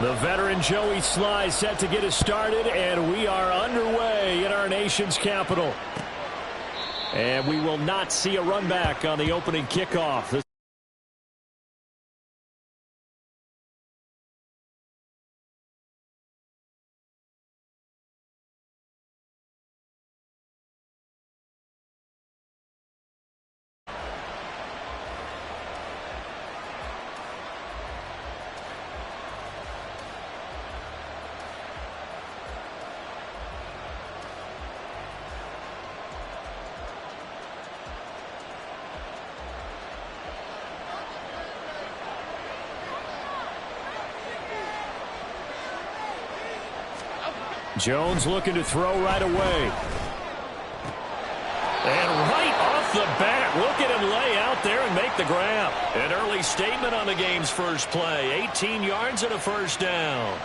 The veteran Joey Sly set to get us started, and we are underway in our nation's capital. And we will not see a run back on the opening kickoff. Jones looking to throw right away. And right off the bat, look at him lay out there and make the grab. An early statement on the game's first play. 18 yards and a first down.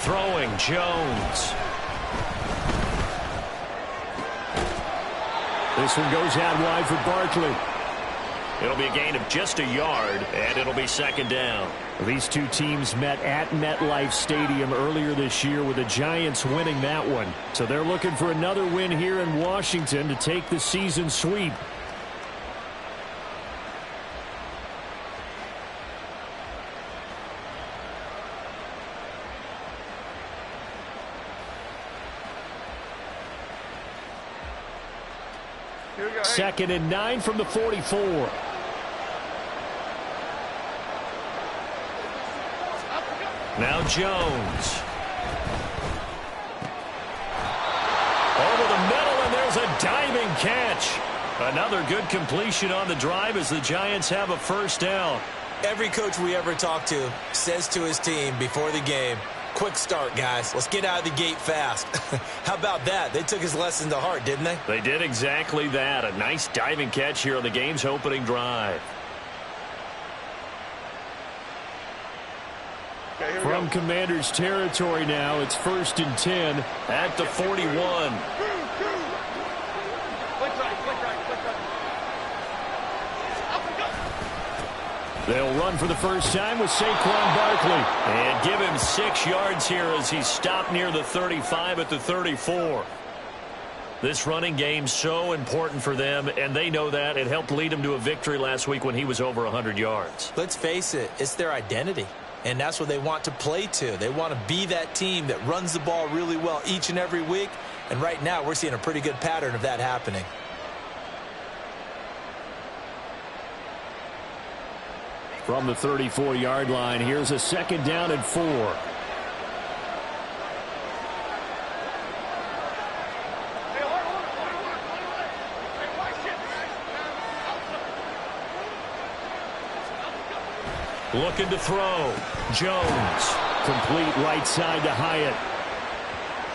Throwing, Jones. This one goes out wide for Barkley. It'll be a gain of just a yard, and it'll be second down. These two teams met at MetLife Stadium earlier this year with the Giants winning that one. So they're looking for another win here in Washington to take the season sweep. Second and 9 from the 44. Now Jones. Over the middle, and there's a diving catch. Another good completion on the drive as the Giants have a first down. Every coach we ever talk to says to his team before the game, quick start, guys. Let's get out of the gate fast. How about that? They took his lesson to heart, didn't they? They did exactly that. A nice diving catch here on the game's opening drive. Okay, from Commander's territory now, it's 1st and 10 at the 41. They'll run for the first time with Saquon Barkley. And give him 6 yards here as he stopped near the 35 at the 34. This running game's so important for them, and they know that. It helped lead them to a victory last week when he was over 100 yards. Let's face it, it's their identity. And that's what they want to play to. They want to be that team that runs the ball really well each and every week. And right now, we're seeing a pretty good pattern of that happening. From the 34-yard line, here's a second down and 4. Looking to throw. Jones. Complete right side to Hyatt.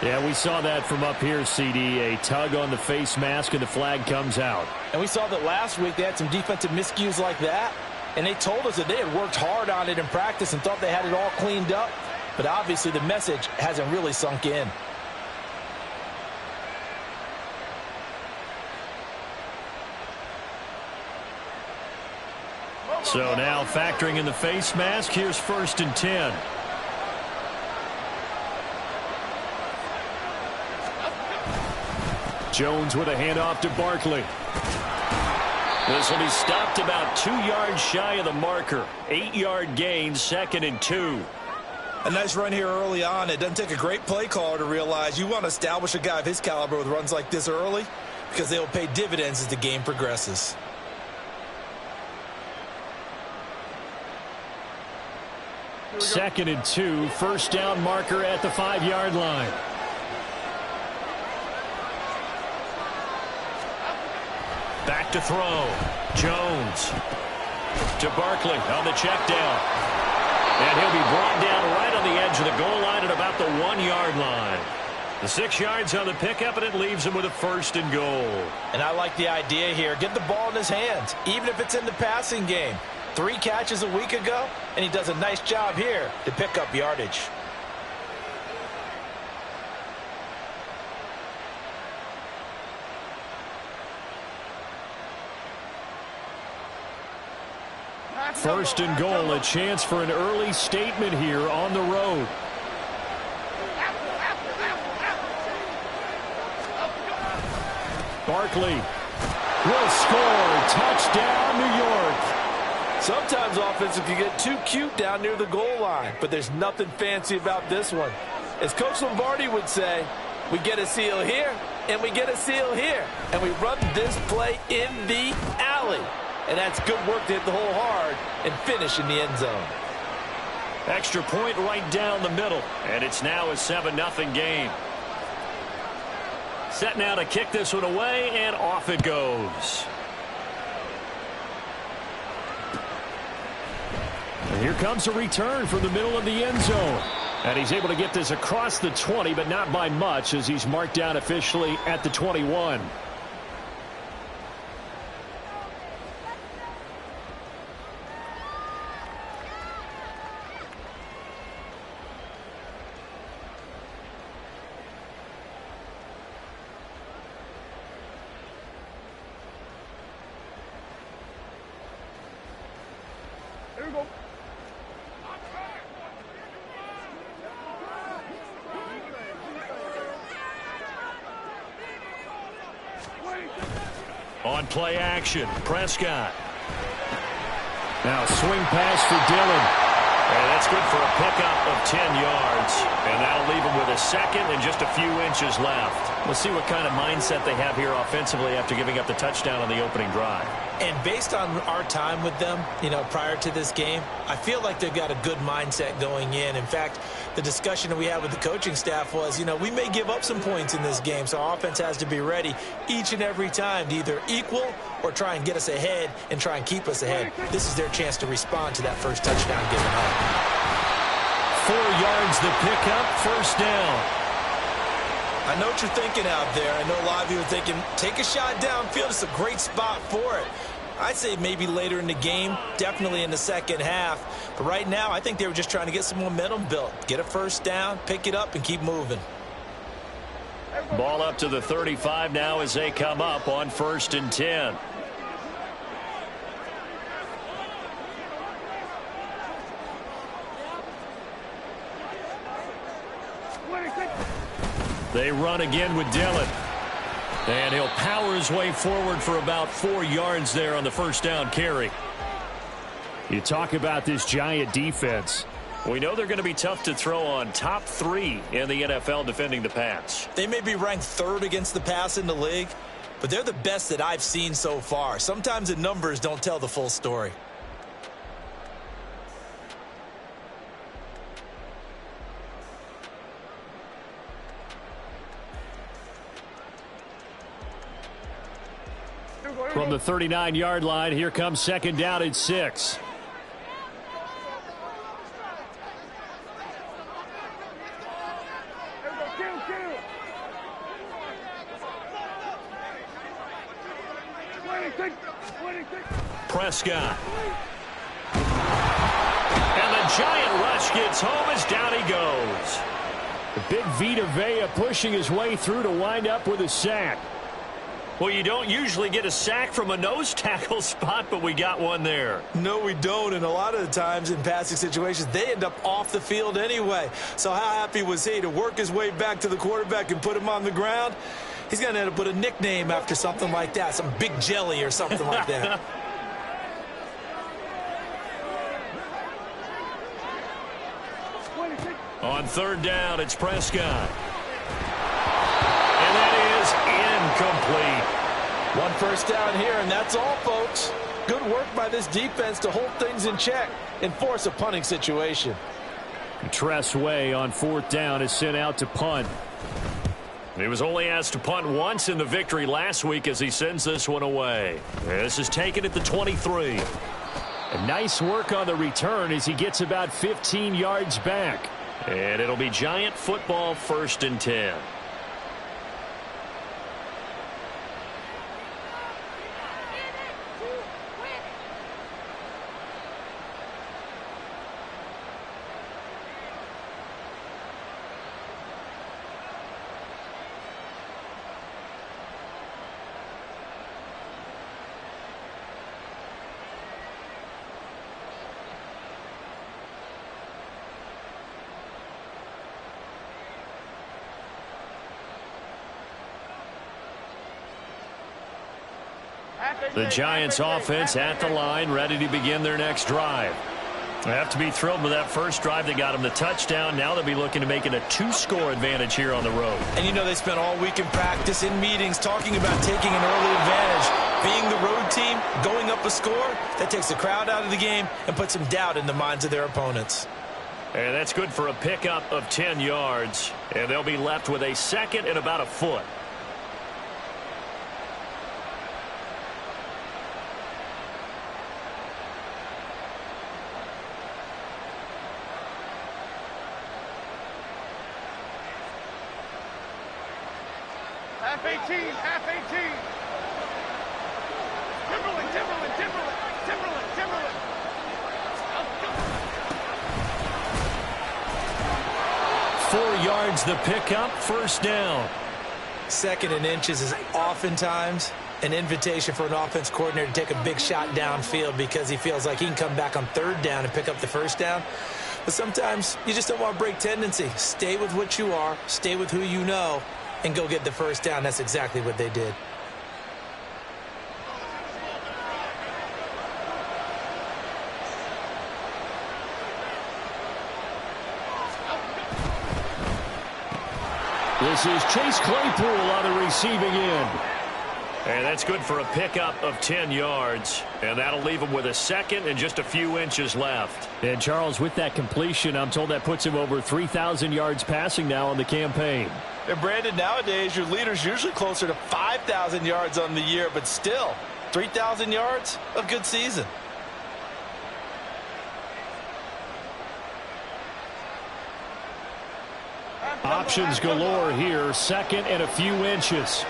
Yeah, we saw that from up here, CD. A tug on the face mask, and the flag comes out. And we saw that last week they had some defensive miscues like that. And they told us that they had worked hard on it in practice and thought they had it all cleaned up. But obviously the message hasn't really sunk in. So now factoring in the face mask, here's 1st and 10. Jones with a handoff to Barkley. This will be stopped about 2 yards shy of the marker. 8-yard gain, 2nd and 2. A nice run here early on. It doesn't take a great play caller to realize you want to establish a guy of his caliber with runs like this early because they will pay dividends as the game progresses. Second and 2, first down marker at the 5-yard line. Back to throw. Jones to Barkley on the check down. And he'll be brought down right on the edge of the goal line at about the 1-yard line. The 6 yards on the pickup, and it leaves him with a 1st and goal. And I like the idea here. Get the ball in his hands, even if it's in the passing game. 3 catches a week ago, and he does a nice job here to pick up yardage. First and goal, a chance for an early statement here on the road. Barkley will score. Touchdown, New York. Sometimes offenses can get too cute down near the goal line, but there's nothing fancy about this one. As Coach Lombardi would say, we get a seal here, and we get a seal here, and we run this play in the alley. And that's good work to hit the hole hard and finish in the end zone. Extra point right down the middle, and it's now a 7-0 game. Set now to kick this one away, and off it goes. And here comes a return from the middle of the end zone. And he's able to get this across the 20, but not by much, as he's marked down officially at the 21. On play action, Prescott. Now swing pass for Dillon. And that's good for a pickup of 10 yards. And that'll leave him with a second and just a few inches left. We'll see what kind of mindset they have here offensively after giving up the touchdown on the opening drive. And based on our time with them, prior to this game, I feel like they've got a good mindset going in. In fact, the discussion that we had with the coaching staff was, we may give up some points in this game, so our offense has to be ready each and every time to either equal or try and get us ahead and try and keep us ahead. This is their chance to respond to that first touchdown given up. 4 yards the pickup, first down. I know what you're thinking out there. I know a lot of you are thinking, take a shot downfield. It's a great spot for it. I'd say maybe later in the game, definitely in the second half. But right now, I think they were just trying to get some momentum built. Get a first down, pick it up, and keep moving. Ball up to the 35 now as they come up on 1st and 10. They run again with Dillon. And he'll power his way forward for about 4 yards there on the first down carry. You talk about this Giant defense. We know they're going to be tough to throw on, top 3 in the NFL defending the pass. They may be ranked 3rd against the pass in the league, but they're the best that I've seen so far. Sometimes the numbers don't tell the full story. From the 39-yard line, here comes 2nd down and 6. Prescott. And the Giant rush gets home as down he goes. The big Vita Vea pushing his way through to wind up with a sack. Well, you don't usually get a sack from a nose tackle spot, but we got one there. No, we don't, and a lot of the times in passing situations, they end up off the field anyway. So how happy was he to work his way back to the quarterback and put him on the ground? He's going to end up with a nickname after something like that, some Big Jelly or something like that. On 3rd down, it's Prescott. And that is incomplete. 1 first down here, and that's all, folks. Good work by this defense to hold things in check and force a punting situation. Tress Way on 4th down is sent out to punt. He was only asked to punt once in the victory last week as he sends this one away. This is taken at the 23. And nice work on the return as he gets about 15 yards back. And it'll be Giant football, 1st and 10. The Giants offense at the line, ready to begin their next drive. They have to be thrilled with that first drive that got them the touchdown. Now they'll be looking to make it a 2-score advantage here on the road. And you know they spent all week in practice, in meetings, talking about taking an early advantage. Being the road team, going up a score, that takes the crowd out of the game and puts some doubt in the minds of their opponents. And that's good for a pickup of 10 yards. And they'll be left with a second and about a foot. Half 18, half 18. Timberland, Timberland, Timberland, Timberland, Timberland. 4 yards the pickup, first down. Second and inches is oftentimes an invitation for an offense coordinator to take a big shot downfield because he feels like he can come back on third down and pick up the first down. But sometimes you just don't want to break tendency. Stay with what you are, stay with who you know, and go get the first down. That's exactly what they did. This is Chase Claypool on the receiving end. And that's good for a pickup of 10 yards. And that'll leave him with a second and just a few inches left. And Charles, with that completion, I'm told that puts him over 3,000 yards passing now on the campaign. And Brandon, nowadays your leader's usually closer to 5,000 yards on the year, but still 3,000 yards, a good season. Options galore here, second and a few inches.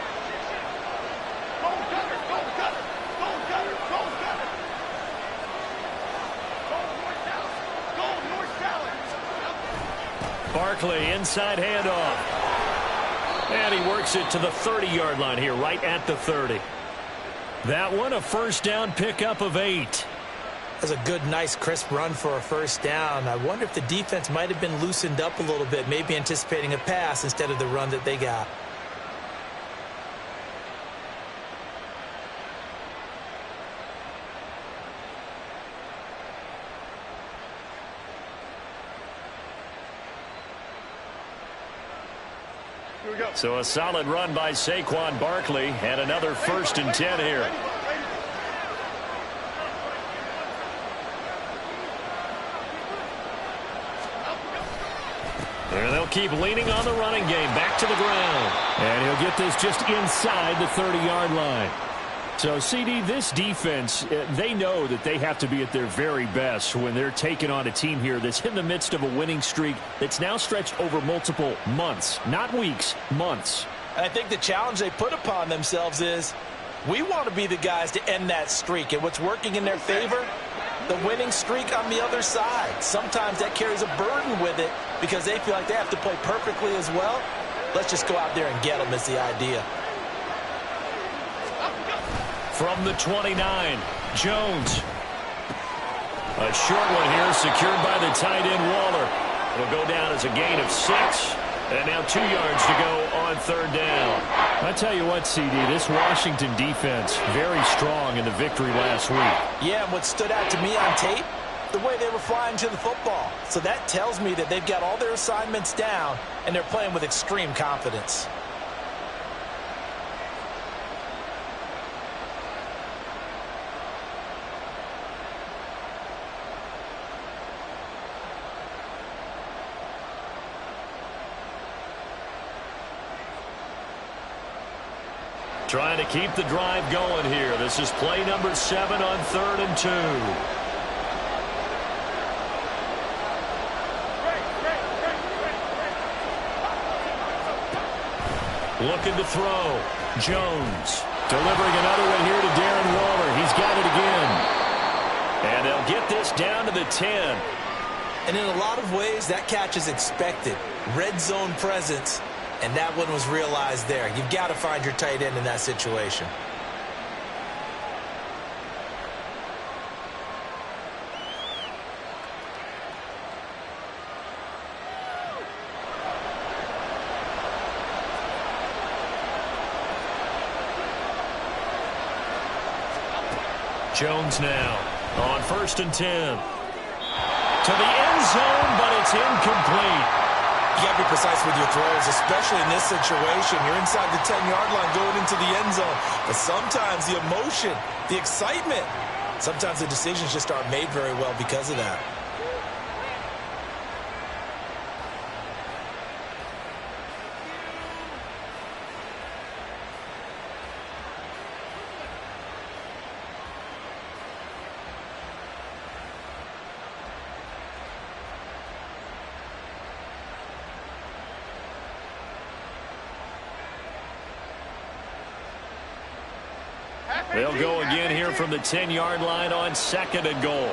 Go Gunners, go Gunners, go Gunners, go Gunners. Go North Dallas, Barkley, inside handoff. And he works it to the 30-yard line here, right at the 30. That one, a first down pickup of 8. That's a good, nice, crisp run for a first down. I wonder if the defense might have been loosened up a little bit, maybe anticipating a pass instead of the run that they got. Here we go. So a solid run by Saquon Barkley and another first and 10 here. And they'll keep leaning on the running game. Back to the ground. And he'll get this just inside the 30-yard line. So, CD, this defense, they know that they have to be at their very best when they're taking on a team here that's in the midst of a winning streak that's now stretched over multiple months. Not weeks, months. And I think the challenge they put upon themselves is we want to be the guys to end that streak. And what's working in their favor? The winning streak on the other side. Sometimes that carries a burden with it because they feel like they have to play perfectly as well. Let's just go out there and get them is the idea. From the 29, Jones. A short one here secured by the tight end Waller. It'll go down as a gain of 6. And now 2 yards to go on third down. I tell you what, CD, this Washington defense, very strong in the victory last week. Yeah, and what stood out to me on tape, the way they were flying to the football. So that tells me that they've got all their assignments down, and they're playing with extreme confidence. Trying to keep the drive going here. This is play number 7 on 3rd and 2. Looking to throw. Jones delivering another one here to Darren Waller. He's got it again. And they'll get this down to the 10. And in a lot of ways, that catch is expected. Red zone presence. And that one was realized there. You've got to find your tight end in that situation. Jones now on 1st and 10. To the end zone, but it's incomplete. You got to be precise with your throws, especially in this situation. You're inside the 10-yard line going into the end zone. But sometimes the emotion, the excitement, sometimes the decisions just aren't made very well because of that. They'll go again here from the 10-yard line on 2nd and goal.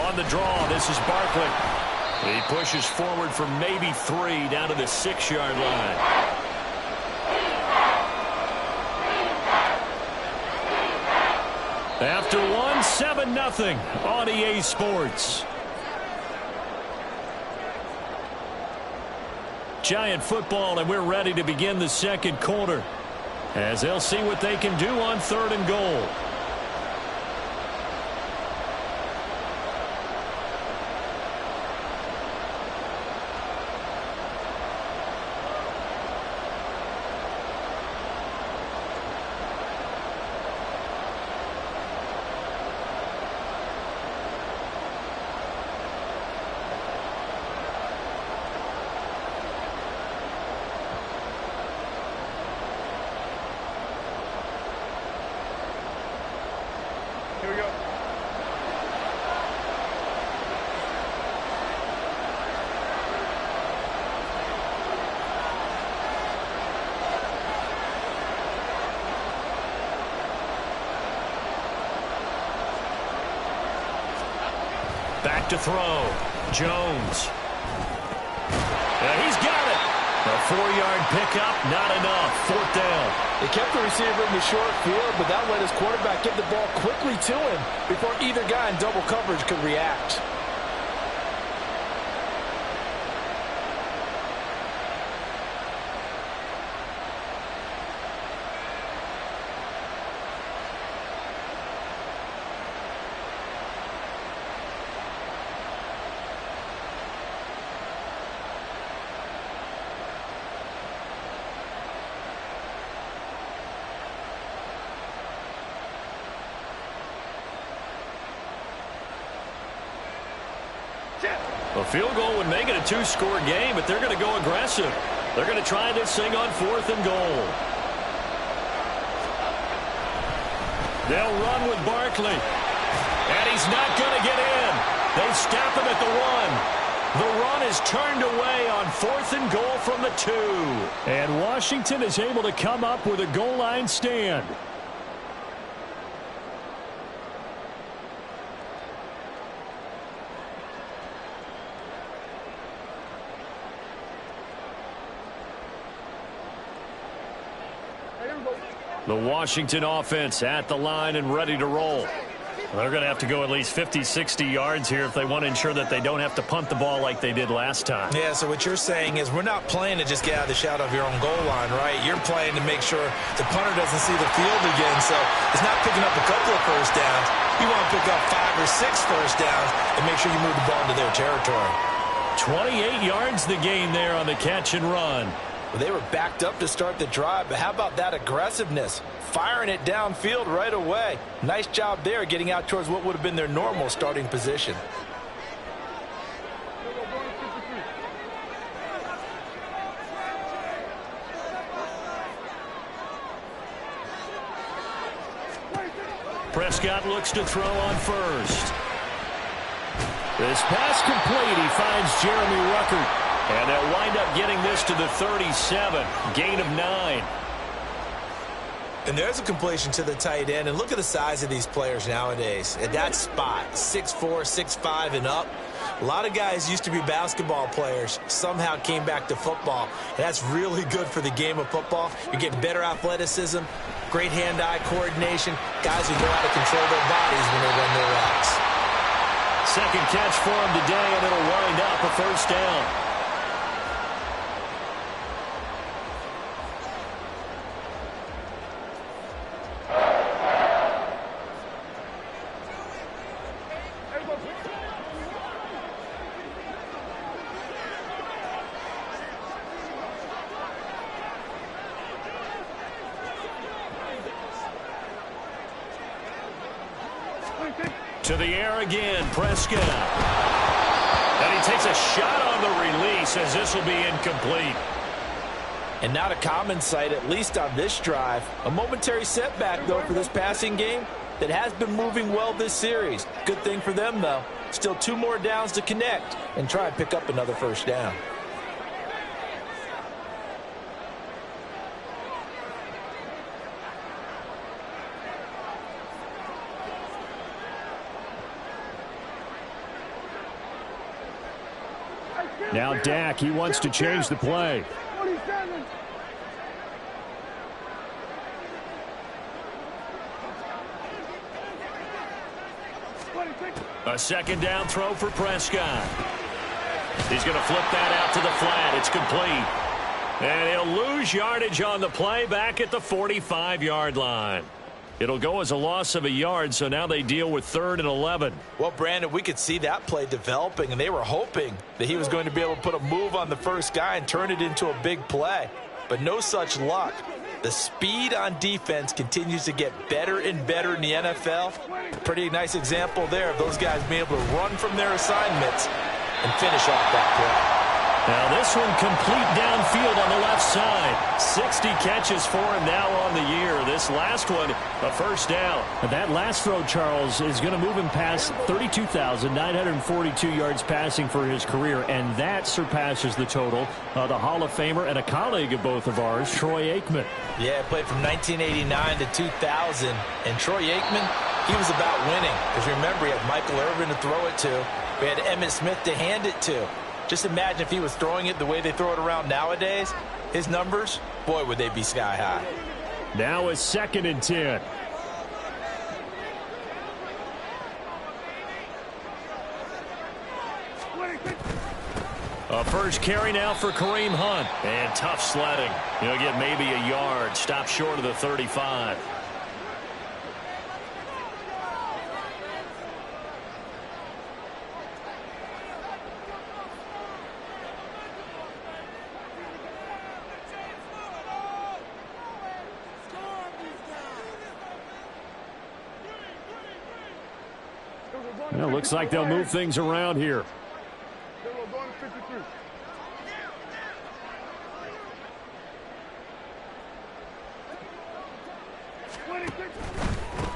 On the draw, this is Barkley. He pushes forward for maybe 3 down to the 6-yard line. After one, 7-0 on EA Sports. Giant football, and we're ready to begin the second quarter as they'll see what they can do on 3rd and goal. Here we go. Back to throw. Jones. He's got it. A 4-yard pickup, not enough. 4th down. They kept the receiver in the short field, but that let his quarterback get the ball quickly to him before either guy in double coverage could react. A field goal would make it a 2-score game, but they're going to go aggressive. They're going to try this thing on 4th and goal. They'll run with Barkley. And he's not going to get in. They stop him at the 1. The run is turned away on 4th and goal from the 2. And Washington is able to come up with a goal line stand. The Washington offense at the line and ready to roll. They're going to have to go at least 50, 60 yards here if they want to ensure that they don't have to punt the ball like they did last time. Yeah, so what you're saying is we're not playing to just get out of the shadow of your own goal line, right? You're playing to make sure the punter doesn't see the field again. So it's not picking up a couple of first downs. You want to pick up 5 or 6 first downs and make sure you move the ball into their territory. 28 yards the gain there on the catch and run. Well, they were backed up to start the drive, but how about that aggressiveness? Firing it downfield right away. Nice job there getting out towards what would have been their normal starting position. Prescott looks to throw on first. This pass complete. He finds Jeremy Ruckert. And they'll wind up getting this to the 37. Gain of 9. And there's a completion to the tight end. And look at the size of these players nowadays. At that spot, 6'4", 6'5", and up. A lot of guys used to be basketball players, somehow came back to football. And that's really good for the game of football. You're getting better athleticism, great hand-eye coordination, guys who know how to control their bodies when they run their routes. Second catch for him today, and it'll wind up a first down. To the air again, Prescott. And he takes a shot on the release as this will be incomplete. And not a common sight, at least on this drive. A momentary setback, though, for this passing game that has been moving well this series. Good thing for them, though. Still 2 more downs to connect and try and pick up another first down. Now Dak, he wants to change the play. 47. A second down throw for Prescott. He's going to flip that out to the flat. It's complete. And he'll lose yardage on the play back at the 45-yard line. It'll go as a loss of a yard, so now they deal with 3rd and 11. Well, Brandon, we could see that play developing, and they were hoping that he was going to be able to put a move on the first guy and turn it into a big play. But no such luck. The speed on defense continues to get better and better in the NFL. Pretty nice example there of those guys being able to run from their assignments and finish off that play. Now this one complete downfield on the left side. 60 catches for him now on the year. This last one, a first down. That last throw, Charles, is going to move him past 32,942 yards passing for his career, and that surpasses the total of the Hall of Famer and a colleague of both of ours, Troy Aikman. Yeah, played from 1989 to 2000, and Troy Aikman, he was about winning. Because remember, he had Michael Irvin to throw it to. We had Emmitt Smith to hand it to. Just imagine if he was throwing it the way they throw it around nowadays. His numbers, boy, would they be sky high. Now it's 2nd and 10. A first carry now for Kareem Hunt. And tough sledding. He'll get maybe a yard. Stop short of the 35. Well, looks like they'll move things around here.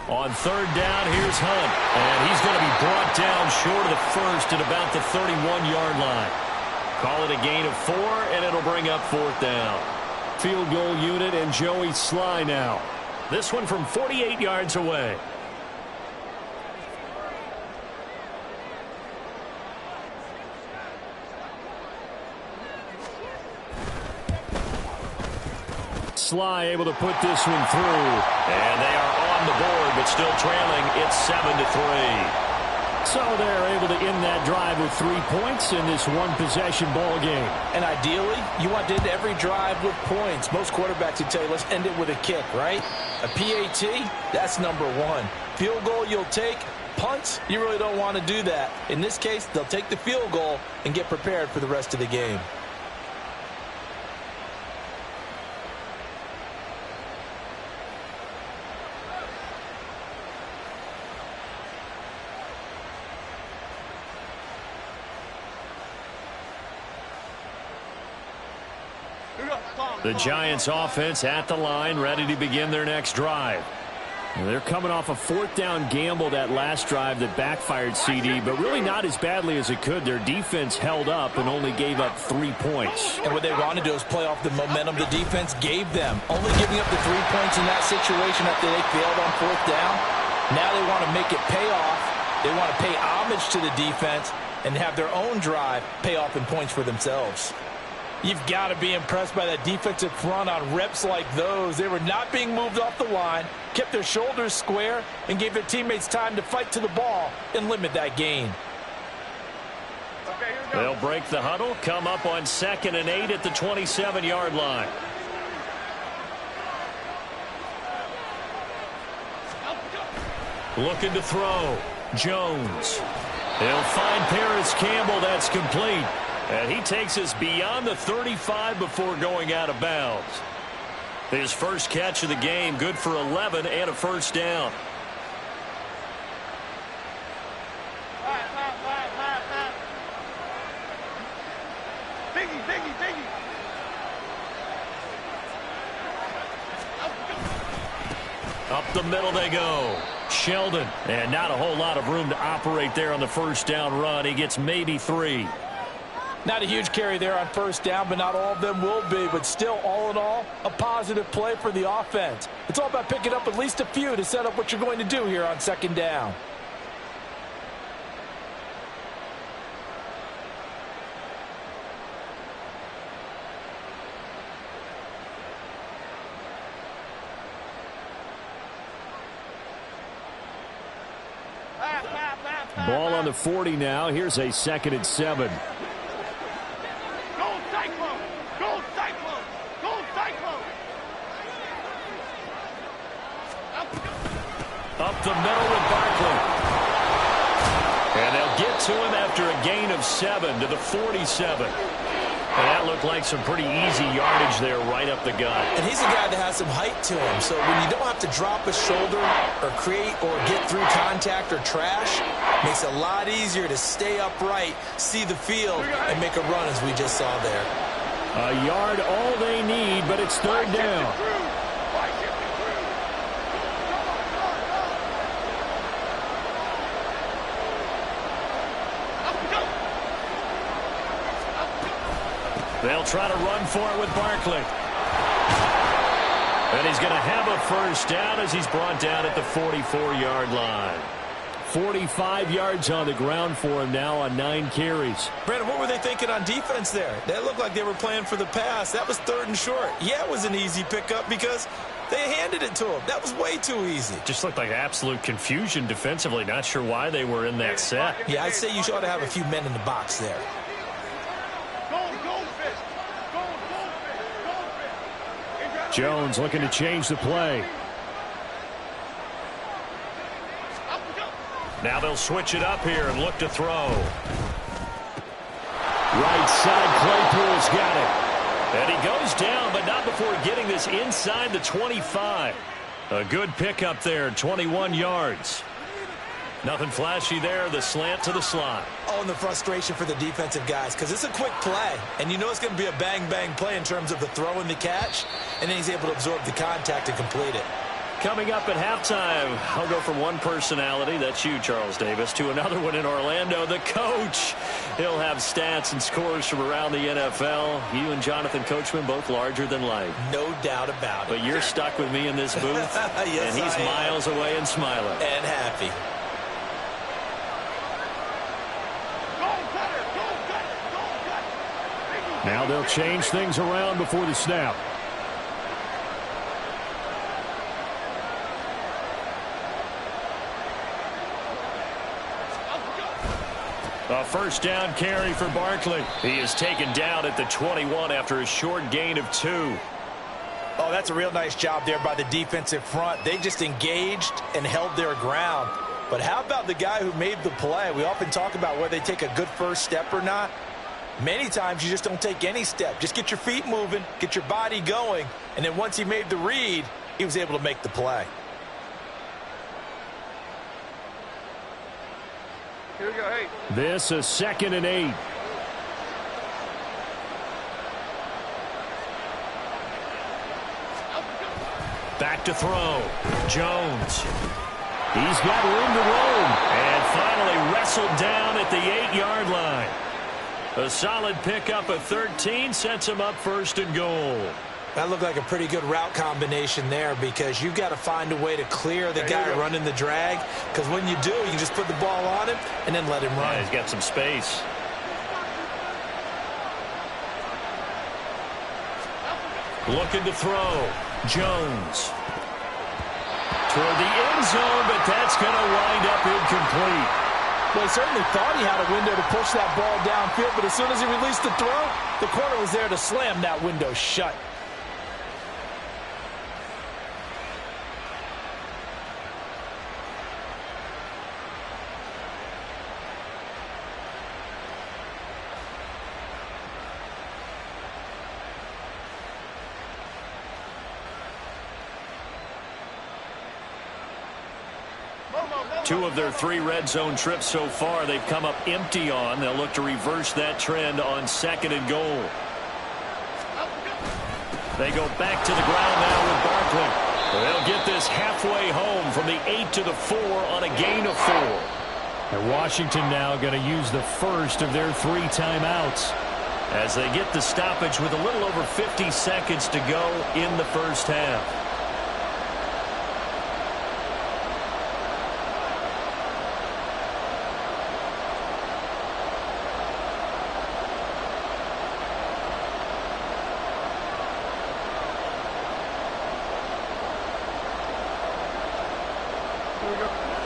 On 3rd down, here's Hunt. And he's going to be brought down short of the first at about the 31-yard line. Call it a gain of 4, and it'll bring up 4th down. Field goal unit and Joey Sly now. This one from 48 yards away. Sly able to put this one through. And they are on the board, but still trailing. It's 7-3. So they're able to end that drive with 3 points in this one-possession ball game. And ideally, you want to end every drive with points. Most quarterbacks would tell you, let's end it with a kick, right? A PAT, that's number 1. Field goal you'll take. Punts, you really don't want to do that. In this case, they'll take the field goal and get prepared for the rest of the game. The Giants offense at the line, ready to begin their next drive. And they're coming off a 4th down gamble that last drive that backfired CD, but really not as badly as it could. Their defense held up and only gave up 3 points. And what they want to do is play off the momentum the defense gave them. Only giving up the 3 points in that situation after they failed on 4th down. Now they want to make it pay off. They want to pay homage to the defense and have their own drive pay off in points for themselves. You've got to be impressed by that defensive front on reps like those. They were not being moved off the line, kept their shoulders square, and gave their teammates time to fight to the ball and limit that gain. They'll break the huddle, come up on 2nd and 8 at the 27-yard line. Looking to throw. Jones. They'll find Paris Campbell. That's complete. And he takes us beyond the 35 before going out of bounds. His first catch of the game, good for 11 and a first down. the middle they go. Sheldon, and not a whole lot of room to operate there on the first down run. He gets maybe 3. Not a huge carry there on first down, but not all of them will be. But still, all in all, a positive play for the offense. It's all about picking up at least a few to set up what you're going to do here on second down. Ball on the 40 now. Here's a 2nd and 7. Go Cyclone! Go Cyclone! Go Cyclone! Up the middle with Barkley. And they'll get to him after a gain of 7 to the 47. And that looked like some pretty easy yardage there right up the gut. And he's a guy that has some height to him. So when you don't have to drop a shoulder or create or get through contact or trash, makes it a lot easier to stay upright, see the field, and make a run as we just saw there. A yard all they need, but it's 3rd down. They'll try to run for it with Barkley. And he's going to have a first down as he's brought down at the 44-yard line. 45 yards on the ground for him now on 9 carries. Brandon, what were they thinking on defense there? That looked like they were playing for the pass. That was 3rd and short. Yeah, it was an easy pickup because they handed it to him. That was way too easy. Just looked like absolute confusion defensively. Not sure why they were in that set. Yeah, I'd say you ought to have a few men in the box there. Jones looking to change the play. Now they'll switch it up here and look to throw. Right side, Claypool's got it. And he goes down, but not before getting this inside the 25. A good pickup there, 21 yards. Nothing flashy there, the slant to the slot. Oh, and the frustration for the defensive guys, because it's a quick play, and you know it's going to be a bang-bang play in terms of the throw and the catch, and then he's able to absorb the contact and complete it. Coming up at halftime, I'll go from one personality, that's you, Charles Davis, to another one in Orlando, the coach. He'll have stats and scores from around the NFL. You and Jonathan Coachman, both larger than life. No doubt about it. But you're stuck with me in this booth, yes, and he's miles away and smiling. And happy. Now they'll change things around before the snap. A first down carry for Barkley. He is taken down at the 21 after a short gain of 2. Oh, that's a real nice job there by the defensive front. They just engaged and held their ground. But how about the guy who made the play? We often talk about whether they take a good first step or not. Many times you just don't take any step. Just get your feet moving, get your body going, and then once he made the read, he was able to make the play. Here we go, hey. This is 2nd and 8. Back to throw. Jones. He's got room to roam. And finally wrestled down at the 8-yard line. A solid pickup of 13 sets him up 1st and goal. That looked like a pretty good route combination there because you've got to find a way to clear the guy running the drag, because when you do, you can just put the ball on him and then let him run. Yeah, he's got some space. Looking to throw. Jones. Toward the end zone, but that's going to wind up incomplete. Well, he certainly thought he had a window to push that ball downfield, but as soon as he released the throw, the corner was there to slam that window shut. Two of their 3 red zone trips so far, they've come up empty on. They'll look to reverse that trend on 2nd and goal. They go back to the ground now with Barkley. They'll get this us halfway home from the 8 to the 4 on a gain of 4. And Washington now going to use the first of their 3 timeouts. As they get the stoppage with a little over 50 seconds to go in the first half.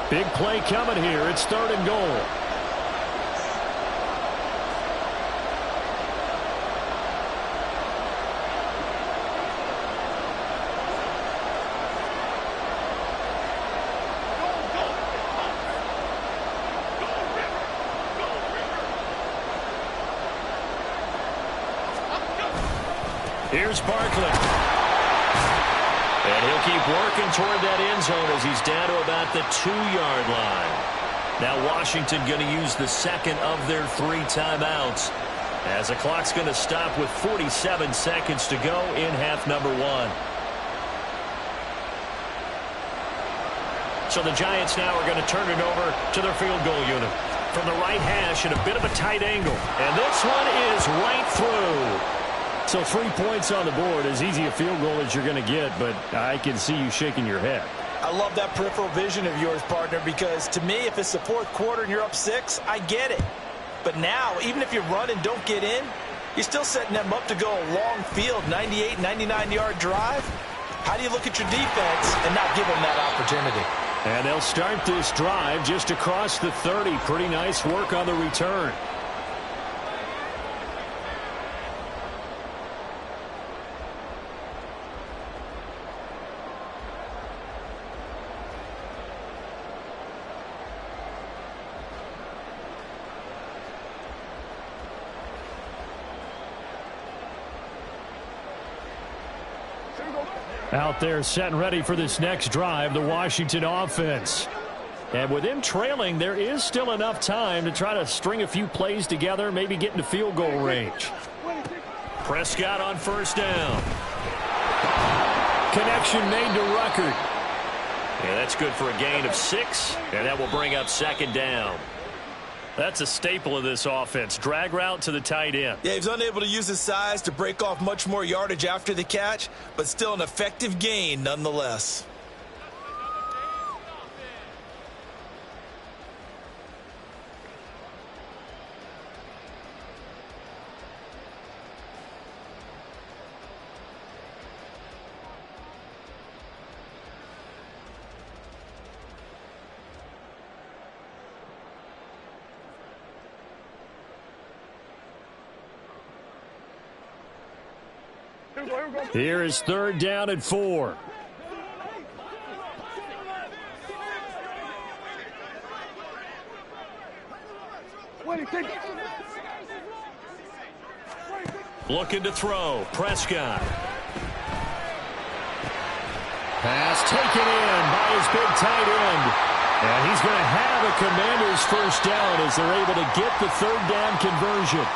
Big play coming here. It's 3rd and goal. Here's Barkley. And he'll keep working toward that end zone as he's down to about the 2-yard line. Now Washington going to use the second of their 3 timeouts as the clock's going to stop with 47 seconds to go in half number 1. So the Giants now are going to turn it over to their field goal unit. From the right hash at a bit of a tight angle. And this one is right through. So 3 points on the board, as easy a field goal as you're going to get, but I can see you shaking your head. I love that peripheral vision of yours, partner, because to me, if it's the 4th quarter and you're up 6, I get it. But now, even if you run and don't get in, you're still setting them up to go a long field, 98, 99-yard drive. How do you look at your defense and not give them that opportunity? And they'll start this drive just across the 30. Pretty nice work on the return. Out there set and ready for this next drive, the Washington offense. And with them trailing, there is still enough time to try to string a few plays together, maybe get into field goal range. Prescott on first down. Connection made to Ruckert. Yeah, that's good for a gain of 6, and that will bring up 2nd down. That's a staple of this offense. Drag route to the tight end. Yeah, he's unable to use his size to break off much more yardage after the catch, but still an effective gain nonetheless. Here is 3rd down and 4. Looking to throw. Prescott. Pass taken in by his big tight end. And he's going to have a Commanders first down as they're able to get the 3rd down conversion.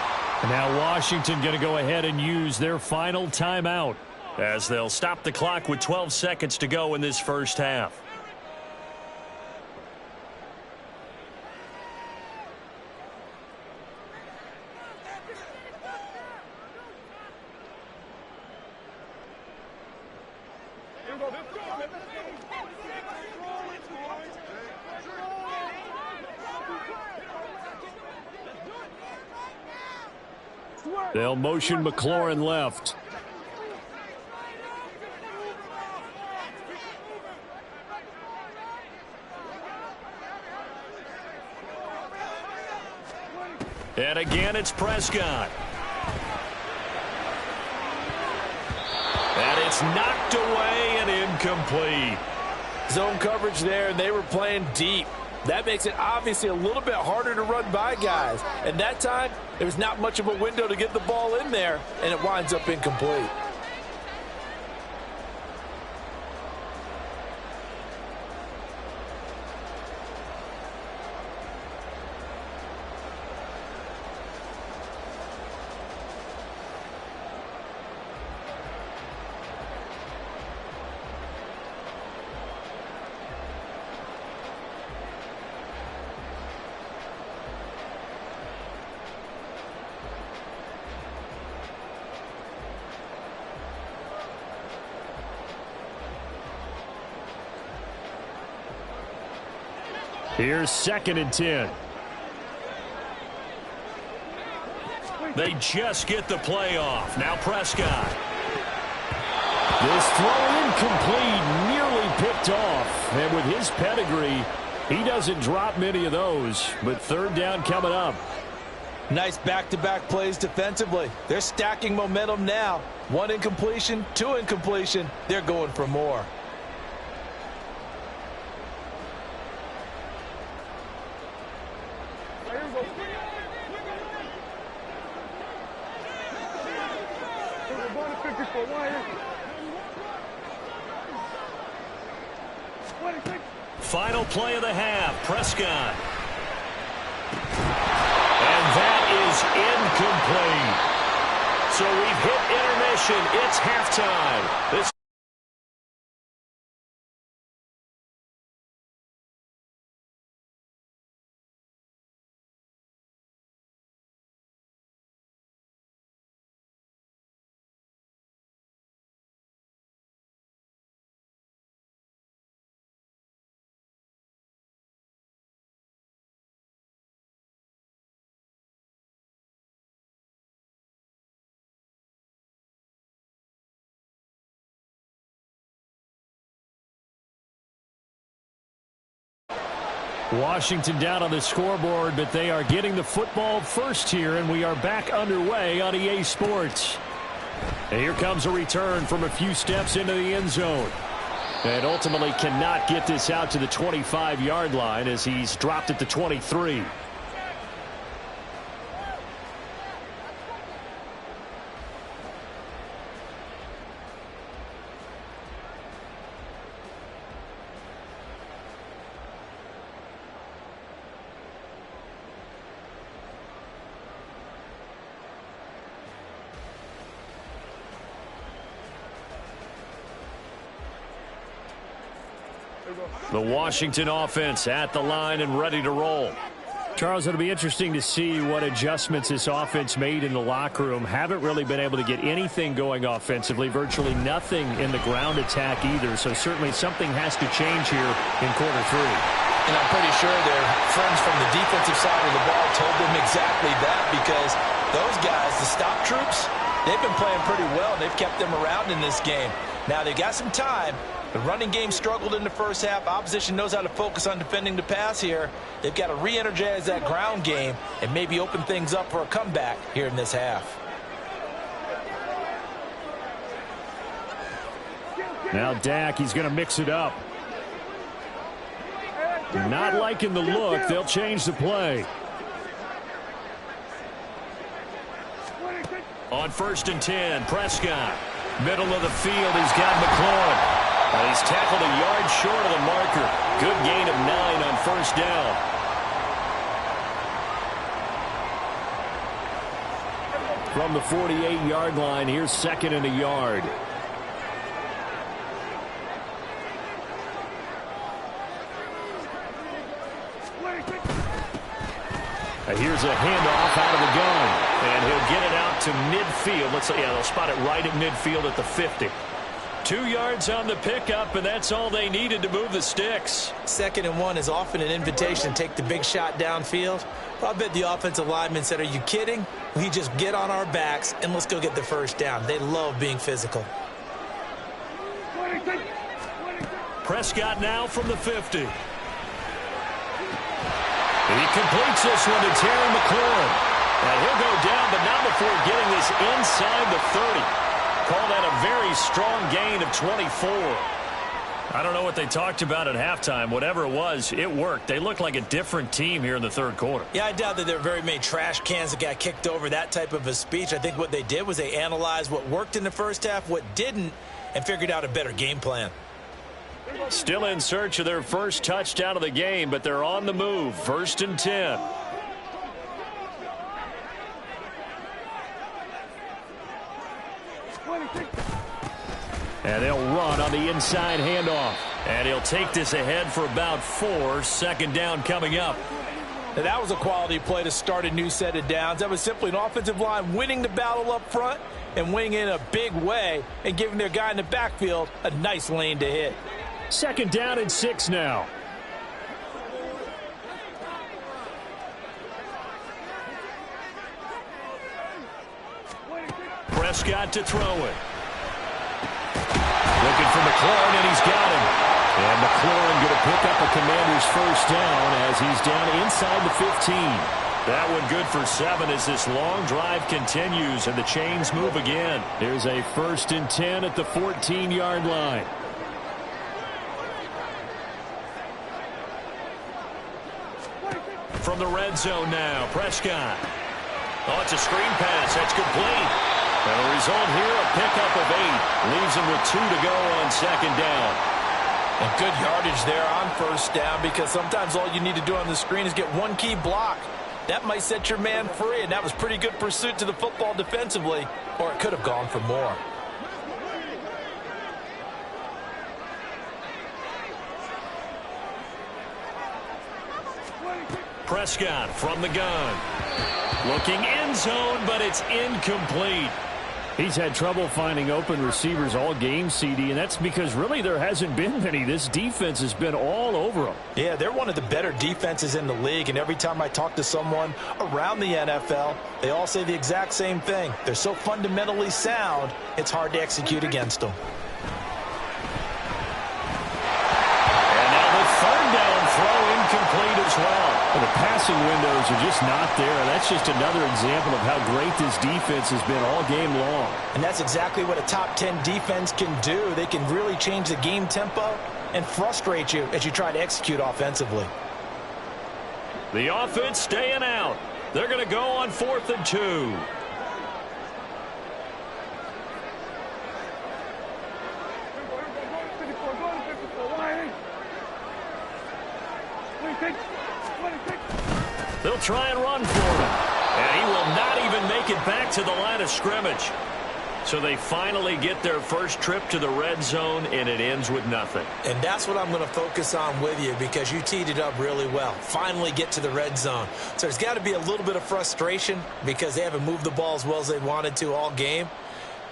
And now Washington going to go ahead and use their final timeout as they'll stop the clock with 12 seconds to go in this first half. They'll motion McLaurin left. And again, it's Prescott. And it's knocked away and incomplete. Zone coverage there, and they were playing deep. That makes it obviously a little bit harder to run by guys. And that time, there was not much of a window to get the ball in there, and it winds up incomplete. Here's 2nd and 10. They just get the play off. Now Prescott. This throw incomplete, nearly picked off. And with his pedigree, he doesn't drop many of those. But 3rd down coming up. Nice back-to-back plays defensively. They're stacking momentum now. 1 incompletion, 2 incompletion. They're going for more. Final play of the half, Prescott. And that is incomplete. So we've hit intermission. It's halftime. This Washington down on the scoreboard, but they are getting the football first here, and we are back underway on EA Sports. And here comes a return from a few steps into the end zone. And ultimately cannot get this out to the 25-yard line as he's dropped at the 23. The Washington offense at the line and ready to roll. Charles, it'll be interesting to see what adjustments this offense made in the locker room. Haven't really been able to get anything going offensively, virtually nothing in the ground attack either. So certainly something has to change here in quarter 3. And I'm pretty sure their friends from the defensive side of the ball told them exactly that, because those guys, the stop troops, they've been playing pretty well. They've kept them around in this game. Now they've got some time. The running game struggled in the first half. Opposition knows how to focus on defending the pass here. They've got to re-energize that ground game and maybe open things up for a comeback here in this half. Now Dak, he's going to mix it up. Not liking the look. They'll change the play. On 1st and 10, Prescott. Middle of the field, he's got McLaurin. He's tackled a yard short of the marker. Good gain of 9 on 1st down. From the 48-yard line, here's 2nd and a yard. Here's a handoff out of the gun. And he'll get it out to midfield. They'll spot it right at midfield at the 50. 2 yards on the pickup, and that's all they needed to move the sticks. 2nd and 1 is often an invitation to take the big shot downfield. Well, I bet the offensive lineman said, "Are you kidding? We just get on our backs and let's go get the 1st down." They love being physical. Prescott now from the 50. He completes this one to Terry McLaurin. And he'll go down, but not before getting this inside the 30. Call that a very strong gain of 24. I don't know what they talked about at halftime. Whatever it was, it worked. They looked like a different team here in the 3rd quarter. Yeah, I doubt that there were very many trash cans that got kicked over, that type of a speech. I think what they did was they analyzed what worked in the first half, what didn't, and figured out a better game plan. Still in search of their first touchdown of the game, but they're on the move. 1st and 10. And they'll run on the inside handoff. And he'll take this ahead for about 4. 2nd down coming up. Now, that was a quality play to start a new set of downs. That was simply an offensive line winning the battle up front and winning in a big way and giving their guy in the backfield a nice lane to hit. 2nd down and 6 now. Prescott to throw it. Looking for McLaurin, and he's got him. And McLaurin going to pick up a Commanders first down as he's down inside the 15. That one good for 7 as this long drive continues and the chains move again. Here's a 1st and 10 at the 14-yard line. From the red zone now, Prescott. Oh, it's a screen pass. That's complete. And the result here, a pickup of 8. Leaves him with 2 to go on 2nd down. And good yardage there on 1st down, because sometimes all you need to do on the screen is get one key block. That might set your man free, and that was pretty good pursuit to the football defensively, or it could have gone for more. Prescott from the gun. Looking end zone, but it's incomplete. He's had trouble finding open receivers all game, CD, and that's because really there hasn't been many. This defense has been all over them. Yeah, they're one of the better defenses in the league, and every time I talk to someone around the NFL, they all say the exact same thing. They're so fundamentally sound, it's hard to execute against them. And now the 3rd down throw incomplete as well. Well, the passing windows are just not there. That's just another example of how great this defense has been all game long. And that's exactly what a top 10 defense can do. They can really change the game tempo and frustrate you as you try to execute offensively. The offense staying out. They're going to go on 4th and 2. They'll try and run for him. And he will not even make it back to the line of scrimmage. So they finally get their first trip to the red zone, and it ends with nothing. And that's what I'm going to focus on with you, because you teed it up really well. Finally get to the red zone. So there's got to be a little bit of frustration because they haven't moved the ball as well as they wanted to all game.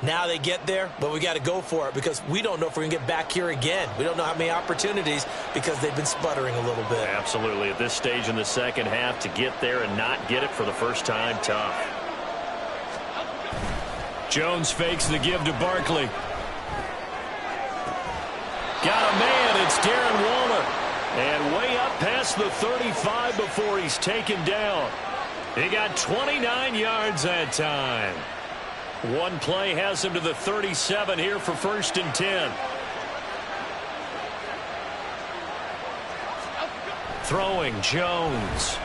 Now they get there, but we got to go for it because we don't know if we're going to get back here again. We don't know how many opportunities because they've been sputtering a little bit. Absolutely. At this stage in the second half, to get there and not get it for the first time, tough. Jones fakes the give to Barkley. Got a man. It's Darren Waller. And way up past the 35 before he's taken down. He got 29 yards that time. One play has him to the 37 here for 1st and 10. Throwing Jones.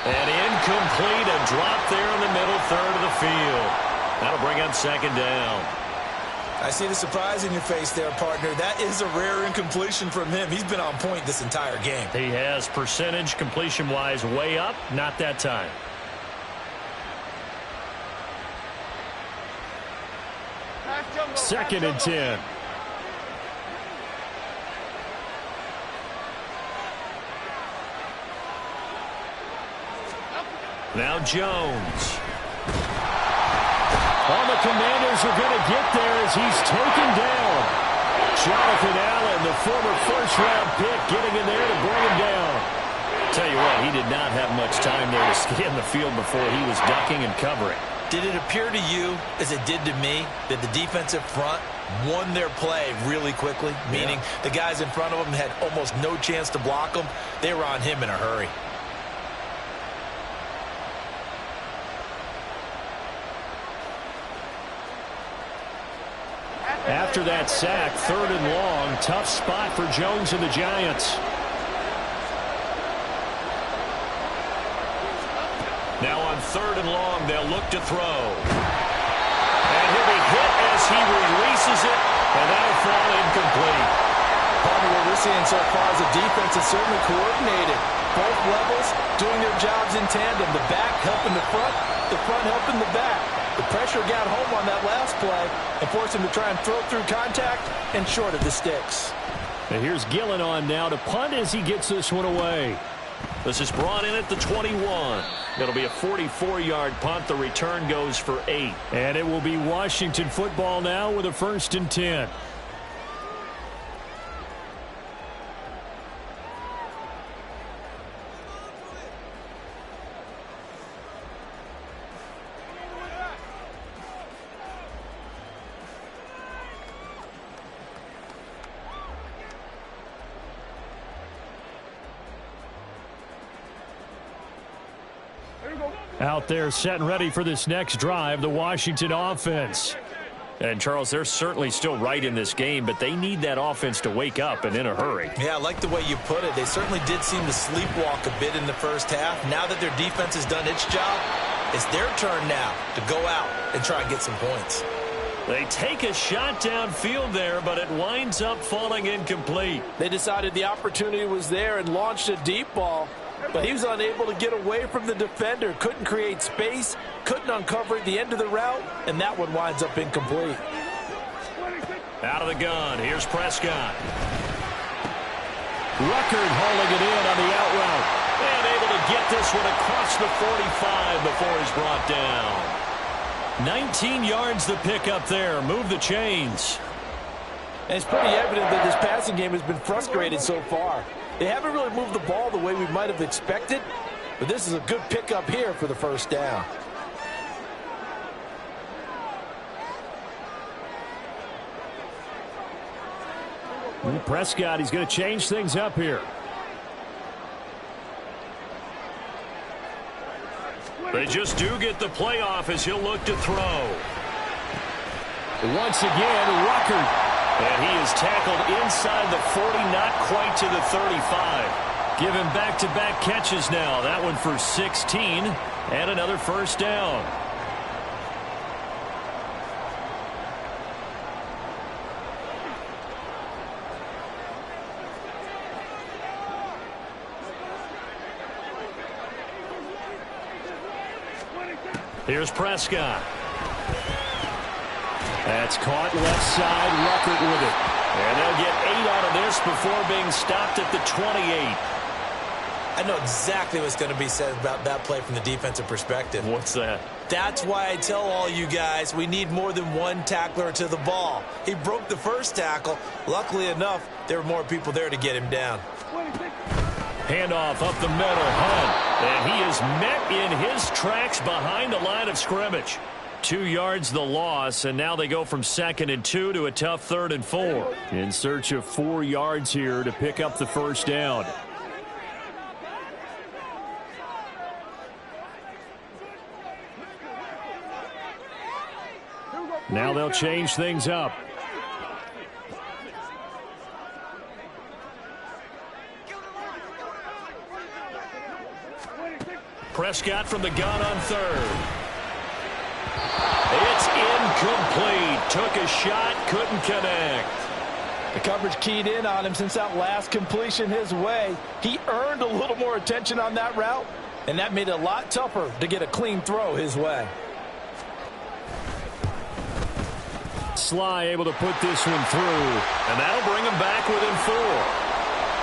And incomplete, a drop there in the middle 3rd of the field. That'll bring up 2nd down. I see the surprise in your face there, partner. That is a rare incompletion from him. He's been on point this entire game. He has percentage completion-wise way up, not that time. Second and 10. Now Jones. All the Commanders are going to get there as he's taken down. Jonathan Allen, the former first-round pick, getting in there to bring him down. Tell you what, he did not have much time there to scan the field before he was ducking and covering. Did it appear to you, as it did to me, that the defensive front won their play really quickly? Meaning the guys in front of them had almost no chance to block them. They were on him in a hurry. After that sack, 3rd and long, tough spot for Jones and the Giants. Now on 3rd and long, they'll look to throw. And he'll be hit as he releases it, and that'll fall incomplete. Part of what we're seeing so far is the defense is certainly coordinated. Both levels doing their jobs in tandem. The back helping the front helping the back. The pressure got home on that last play and forced him to try and throw through contact and short of the sticks. And here's Gillen on now to punt as he gets this one away. This is brought in at the 21. It'll be a 44-yard punt. The return goes for 8. And it will be Washington football now with a 1st and 10. Out there set and ready for this next drive, the Washington offense. And, Charles, they're certainly still right in this game, but they need that offense to wake up and in a hurry. Yeah, I like the way you put it. They certainly did seem to sleepwalk a bit in the first half. Now that their defense has done its job, it's their turn now to go out and try and get some points. They take a shot downfield there, but it winds up falling incomplete. They decided the opportunity was there and launched a deep ball, but he was unable to get away from the defender, couldn't create space, couldn't uncover at the end of the route, and that one winds up incomplete. Out of the gun, here's Prescott. Ruckert hauling it in on the out route, and able to get this one across the 45 before he's brought down. 19 yards the pick up there. Move the chains. And it's pretty evident that this passing game has been frustrated so far. They haven't really moved the ball the way we might have expected, but this is a good pickup here for the first down. Prescott, he's going to change things up here. They just do get the playoff as he'll look to throw. Once again, Ruckert. And he is tackled inside the 40, not quite to the 35. Give him back-to-back catches now. That one for 16 and another first down. Here's Prescott. That's caught left side. Ruckert with it. And they'll get 8 out of this before being stopped at the 28. I know exactly what's going to be said about that play from the defensive perspective. What's that? That's why I tell all you guys we need more than one tackler to the ball. He broke the first tackle. Luckily enough, there were more people there to get him down. Handoff up the middle. Hunt. And he is met in his tracks behind the line of scrimmage. 2 yards the loss, and now they go from 2nd and 2 to a tough 3rd and 4. In search of 4 yards here to pick up the first down. Now they'll change things up. Prescott from the gun on 3rd. It's incomplete. Took a shot, couldn't connect. The coverage keyed in on him since that last completion his way. He earned a little more attention on that route, and that made it a lot tougher to get a clean throw his way. Sly able to put this one through. And that'll bring him back within 4.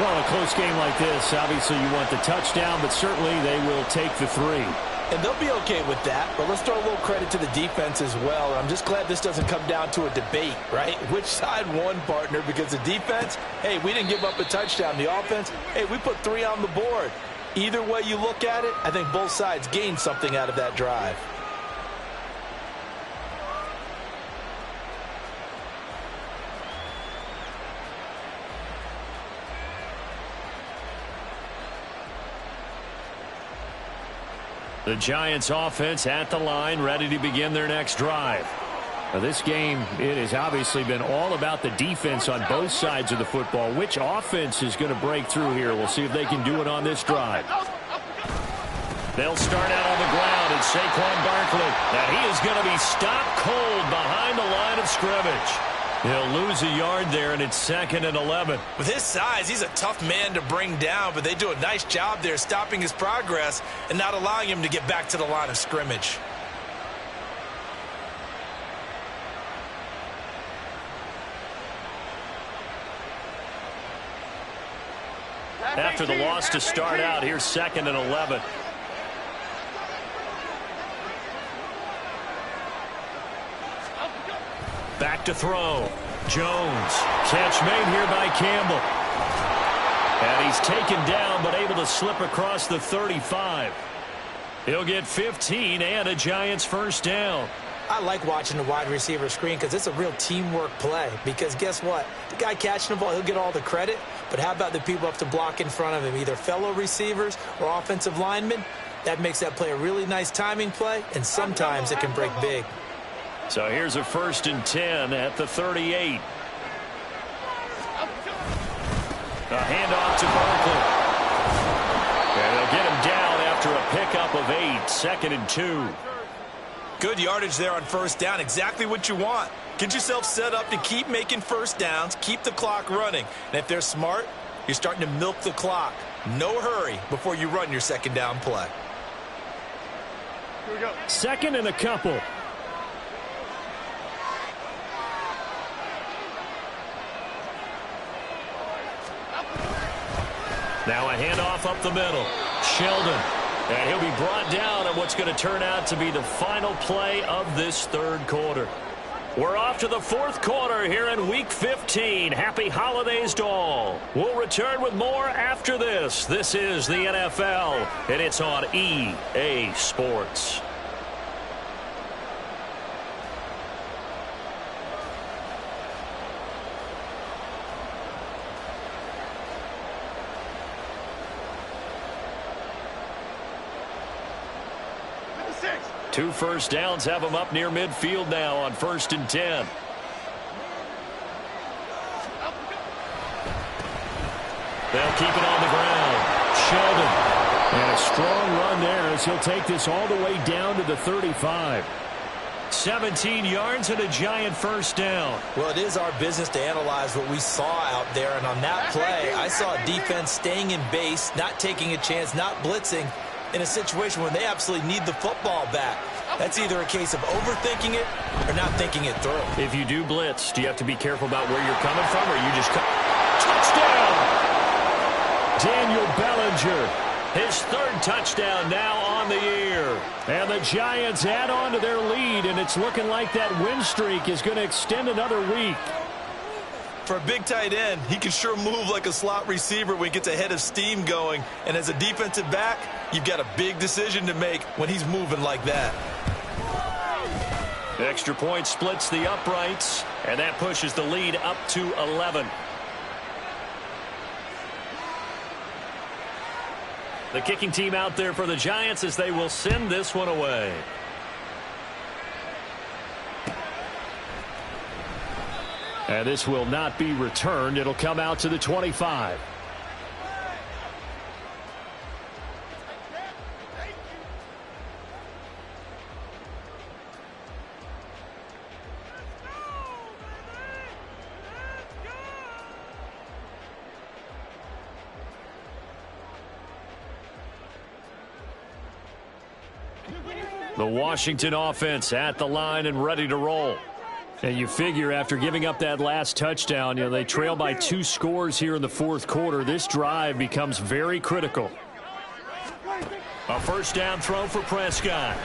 Well, in a close game like this, obviously you want the touchdown, but certainly they will take the 3. And they'll be okay with that, but let's throw a little credit to the defense as well. I'm just glad this doesn't come down to a debate, right? Which side won, partner? Because the defense, hey, we didn't give up a touchdown. The offense, hey, we put 3 on the board. Either way you look at it, I think both sides gained something out of that drive. The Giants offense at the line, ready to begin their next drive. Now, this game, it has obviously been all about the defense on both sides of the football. Which offense is going to break through here? We'll see if they can do it on this drive. They'll start out on the ground, and Saquon Barkley. Now he is going to be stopped cold behind the line of scrimmage. He'll lose a yard there, and it's 2nd and 11. With his size, he's a tough man to bring down, but they do a nice job there stopping his progress and not allowing him to get back to the line of scrimmage. After the loss to start out, here's 2nd and 11. Back to throw. Jones. Catch made here by Campbell. And he's taken down, but able to slip across the 35. He'll get 15 and a Giants first down. I like watching the wide receiver screen because it's a real teamwork play. Because guess what? The guy catching the ball, he'll get all the credit. But how about the people up to block in front of him, either fellow receivers or offensive linemen? That makes that play a really nice timing play, and sometimes it can break big. So here's a 1st and 10 at the 38. A handoff to Barkley. And they'll get him down after a pickup of 8, 2nd and 2. Good yardage there on 1st down, exactly what you want. Get yourself set up to keep making 1st downs, keep the clock running. And if they're smart, you're starting to milk the clock. No hurry before you run your 2nd down play. Here we go. 2nd and a couple. Now a handoff up the middle. Sheldon. And he'll be brought down on what's going to turn out to be the final play of this 3rd quarter. We're off to the 4th quarter here in Week 15. Happy holidays to all. We'll return with more after this. This is the NFL, and it's on EA Sports. Two 1st downs have them up near midfield now on 1st and 10. They'll keep it on the ground. Sheldon. And a strong run there as he'll take this all the way down to the 35. 17 yards and a giant 1st down. Well, it is our business to analyze what we saw out there. And on that play, I saw a defense staying in base, not taking a chance, not blitzing, in a situation where they absolutely need the football back. That's either a case of overthinking it or not thinking it through. If you do blitz, do you have to be careful about where you're coming from, or you just touchdown? Daniel Bellinger. His 3rd touchdown now on the year. And the Giants add on to their lead, and it's looking like that win streak is going to extend another week. For a big tight end, he can sure move like a slot receiver when he gets a head of steam going. And as a defensive back, you've got a big decision to make when he's moving like that. Extra point splits the uprights, and that pushes the lead up to 11. The kicking team out there for the Giants as they will send this one away. And this will not be returned. It'll come out to the 25. The Washington offense at the line and ready to roll. And you figure after giving up that last touchdown, they trail by 2 scores here in the 4th quarter. This drive becomes very critical. A 1st down throw for Prescott.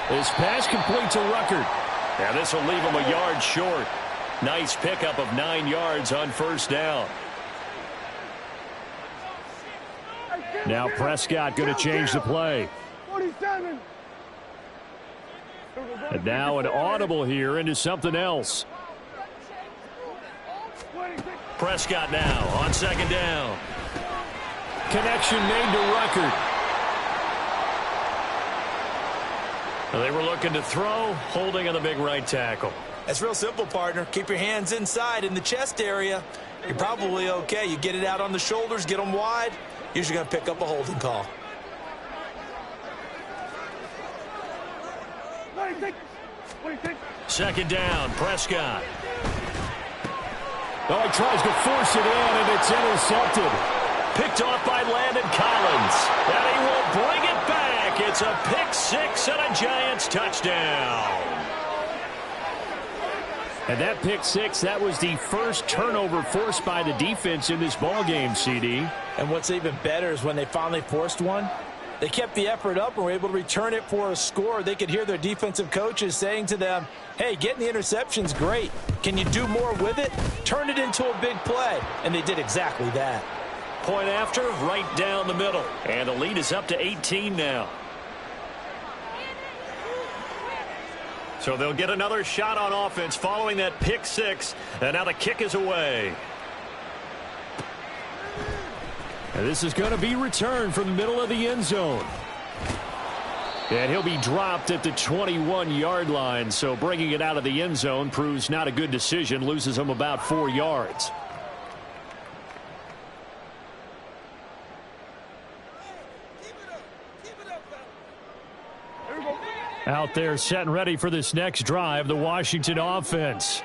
This pass complete to Ruckert. And this will leave him a yard short. Nice pickup of 9 yards on 1st down. Now Prescott going to change the play. 47. And now an audible here into something else. Prescott now on 2nd down. Connection made to Ruckert. They were looking to throw, holding on the big right tackle. That's real simple, partner. Keep your hands inside in the chest area. You're probably okay. You get it out on the shoulders, get them wide. Usually going to pick up a holding call. Second down, Prescott. Oh, he tries to force it in, and it's intercepted. Picked off by Landon Collins. And he will bring it back. It's a pick six and a Giants touchdown. And that pick six, that was the first turnover forced by the defense in this ballgame, CD. And what's even better is when they finally forced one, they kept the effort up and were able to return it for a score. They could hear their defensive coaches saying to them, hey, getting the interception's great. Can you do more with it? Turn it into a big play. And they did exactly that. Point after, right down the middle. And the lead is up to 18 now. So they'll get another shot on offense following that pick six. And now the kick is away. And this is going to be returned from the middle of the end zone. And he'll be dropped at the 21-yard line. So bringing it out of the end zone proves not a good decision. Loses him about 4 yards. Out there set and ready for this next drive, the Washington offense.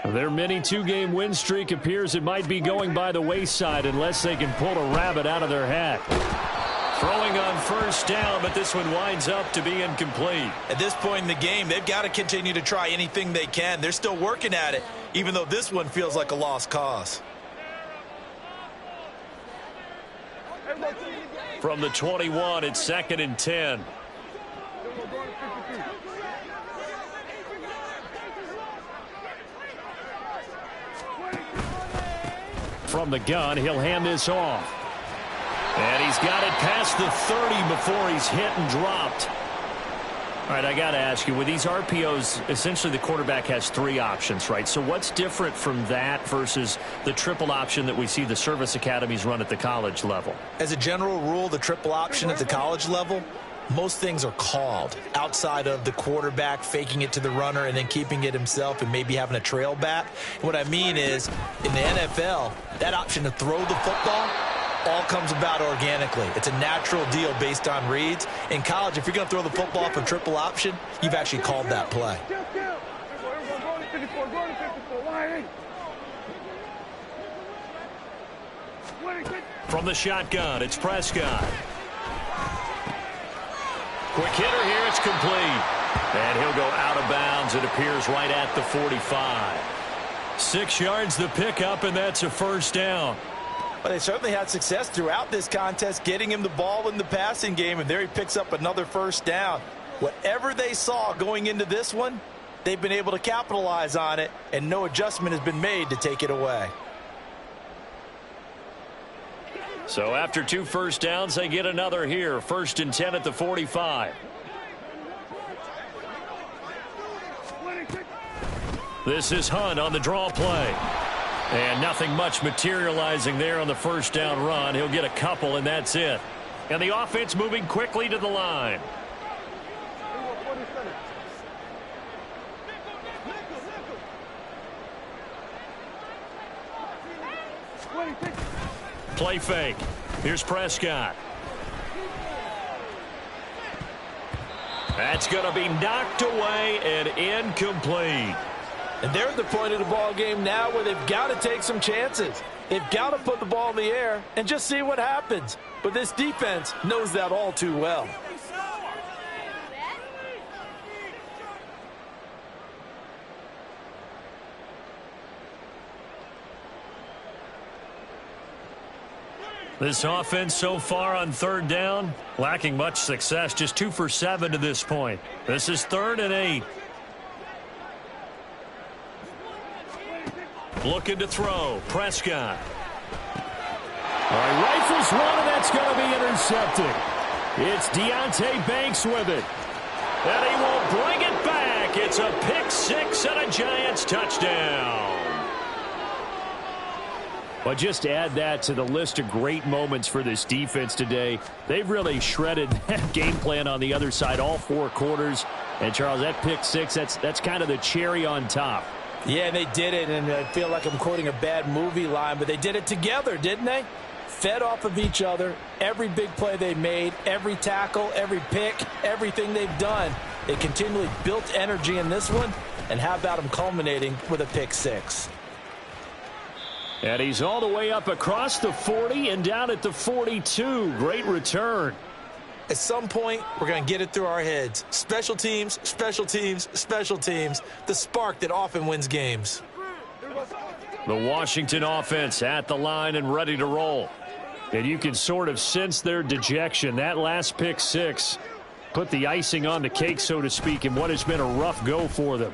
Their mini two-game win streak appears it might be going by the wayside unless they can pull a rabbit out of their hat. Throwing on first down, but this one winds up to be incomplete. At this point in the game, they've got to continue to try anything they can. They're still working at it, even though this one feels like a lost cause. From the 21, it's 2nd and 10. From the gun, he'll hand this off. And he's got it past the 30 before he's hit and dropped. All right, I got to ask you, with these RPOs, essentially the quarterback has 3 options, right? So what's different from that versus the triple option that we see the service academies run at the college level? As a general rule, the triple option at the college level, most things are called outside of the quarterback faking it to the runner and then keeping it himself and maybe having a trail back. What I mean is, in the NFL, that option to throw the football all comes about organically. It's a natural deal based on reads. In college, if you're going to throw the football for triple option, you've actually called that play. From the shotgun, it's Prescott. Quick hitter here, it's complete. And he'll go out of bounds. It appears right at the 45. 6 yards the pickup, and that's a first down. Well, they certainly had success throughout this contest, getting him the ball in the passing game, and there he picks up another first down. Whatever they saw going into this one, they've been able to capitalize on it, and no adjustment has been made to take it away. So after 2 first downs, they get another here. 1st and 10 at the 45. This is Hunt on the draw play. And nothing much materializing there on the first down run. He'll get a couple, and that's it. And the offense moving quickly to the line. Play fake. Here's Prescott. That's going to be knocked away and incomplete. And they're at the point of the ball game now where they've got to take some chances. They've got to put the ball in the air and just see what happens. But this defense knows that all too well. This offense so far on 3rd down, lacking much success. Just 2 for 7 to this point. This is 3rd and 8. Looking to throw. Prescott. All right, rifles one, and that's going to be intercepted. It's Deonte Banks with it. And he will bring it back. It's a pick 6 and a Giants touchdown. But just to add that to the list of great moments for this defense today, they've really shredded that game plan on the other side all 4 quarters. And, Charles, that pick 6, that's kind of the cherry on top. Yeah, they did it, and I feel like I'm quoting a bad movie line, but they did it together, didn't they? Fed off of each other, every big play they made, every tackle, every pick, everything they've done. They continually built energy in this one, and how about them culminating with a pick 6? And he's all the way up across the 40 and down at the 42. Great return. At some point, we're going to get it through our heads. Special teams, special teams, special teams. The spark that often wins games. The Washington offense at the line and ready to roll. And you can sort of sense their dejection. That last pick 6 put the icing on the cake, so to speak, in what has been a rough go for them.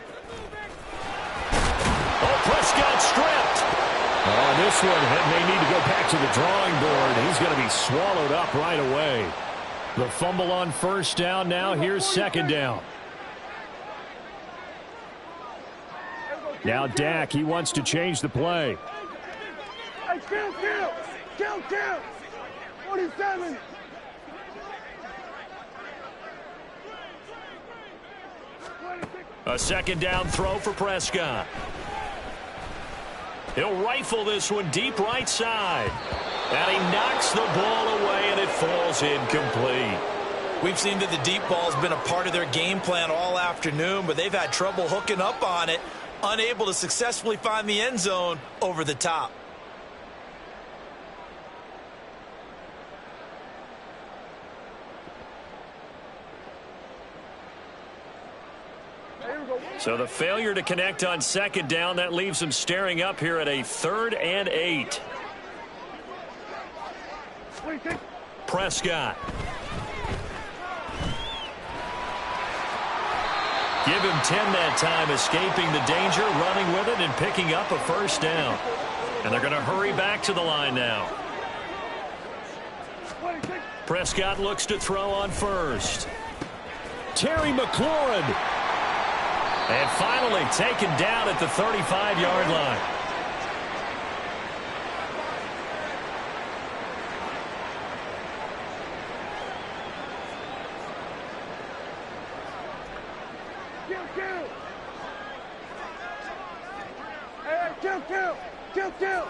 Oh, Prescott stripped. Oh, this one may need to go back to the drawing board. He's going to be swallowed up right away. The fumble on first down now. Here's 2nd down. Now Dak, he wants to change the play. 47. A second down throw for Prescott. He'll rifle this one deep right side. And he knocks the ball away, and it falls incomplete. We've seen that the deep ball's been a part of their game plan all afternoon, but they've had trouble hooking up on it, unable to successfully find the end zone over the top. So the failure to connect on second down, that leaves them staring up here at a 3rd and 8. Prescott. Give him 10 that time, escaping the danger, running with it, and picking up a first down. And they're going to hurry back to the line now. Prescott looks to throw on first. Terry McLaurin. And finally taken down at the 35-yard line. Kill.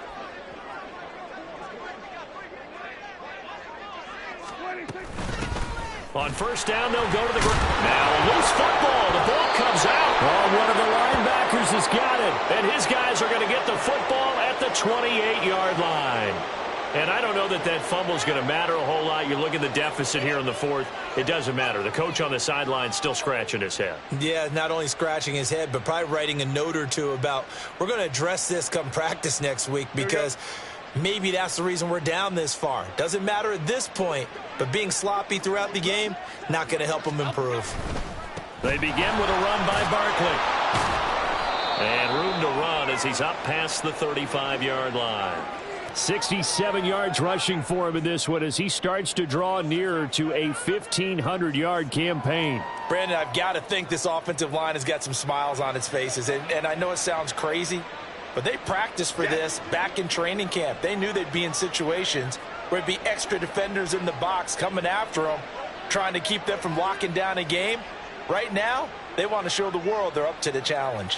On first down, they'll go to the ground. Now a loose football. The ball comes out. Oh, one of the linebackers has got it. And his guys are going to get the football at the 28-yard line. And I don't know that that fumble is going to matter a whole lot. You look at the deficit here in the 4th. It doesn't matter. The coach on the sideline still scratching his head. Yeah, not only scratching his head, but probably writing a note or two about, we're going to address this come practice next week, because maybe that's the reason we're down this far. Doesn't matter at this point, but being sloppy throughout the game, not going to help them improve. They begin with a run by Barkley. And room to run as he's up past the 35-yard line. 67 yards rushing for him in this one as he starts to draw nearer to a 1,500-yard campaign. Brandon, I've got to think this offensive line has got some smiles on its faces. And I know it sounds crazy, but they practiced for this back in training camp. They knew they'd be in situations where it'd be extra defenders in the box coming after them, trying to keep them from locking down a game. Right now, they want to show the world they're up to the challenge.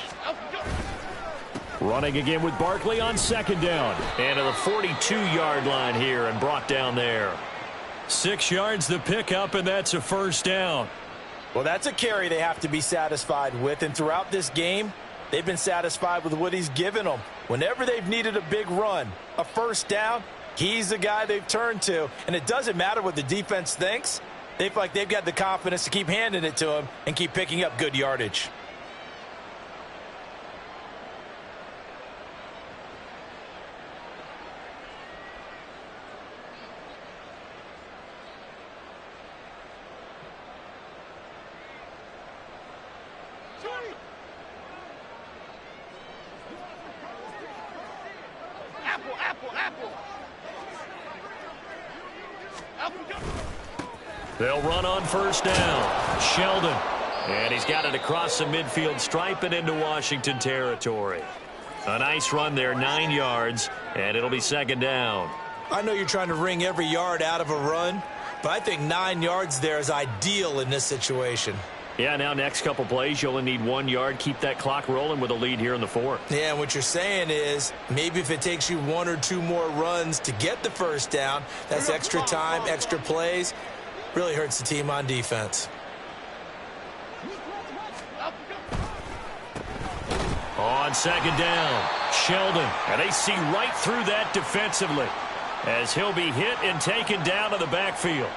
Running again with Barkley on second down. And to the 42-yard line here and brought down there. 6 yards the pickup, and that's a first down. Well, that's a carry they have to be satisfied with. And throughout this game, they've been satisfied with what he's given them. Whenever they've needed a big run, a first down, he's the guy they've turned to. And it doesn't matter what the defense thinks. They feel like they've got the confidence to keep handing it to him and keep picking up good yardage. They'll run on first down. Sheldon. And he's got it across the midfield stripe and into Washington territory. A nice run there, 9 yards, and it'll be second down. I know you're trying to wring every yard out of a run, but I think 9 yards there is ideal in this situation. Yeah, now next couple plays, you only need 1 yard. Keep that clock rolling with a lead here in the 4th. Yeah, and what you're saying is maybe if it takes you 1 or 2 more runs to get the first down, that's extra time, extra plays. Really hurts the team on defense. On second down, Sheldon. And they see right through that defensively as he'll be hit and taken down to the backfield.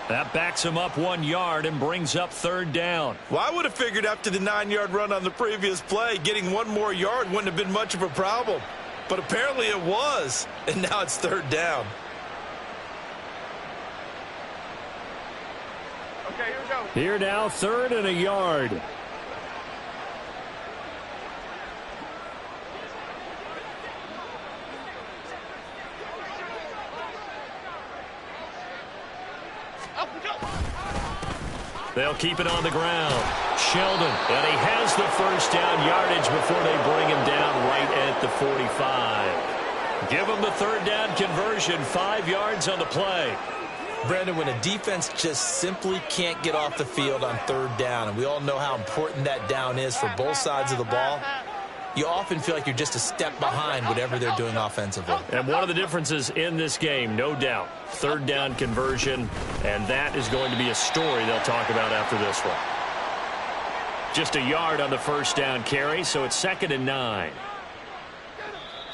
That backs him up 1 yard and brings up third down. Well, I would have figured after the 9-yard run on the previous play, getting 1 more yard wouldn't have been much of a problem. But apparently it was, and now it's third down. Okay, here we go. Here now, 3rd and a yard. They'll keep it on the ground. Sheldon, and he has the first down yardage before they bring him down right at the 45. Give them the third down conversion, 5 yards on the play. Brandon, when a defense just simply can't get off the field on third down, and we all know how important that down is for both sides of the ball, you often feel like you're just a step behind whatever they're doing offensively. And one of the differences in this game, no doubt, third down conversion, and that is going to be a story they'll talk about after this one. Just a yard on the first down carry, so it's 2nd and 9.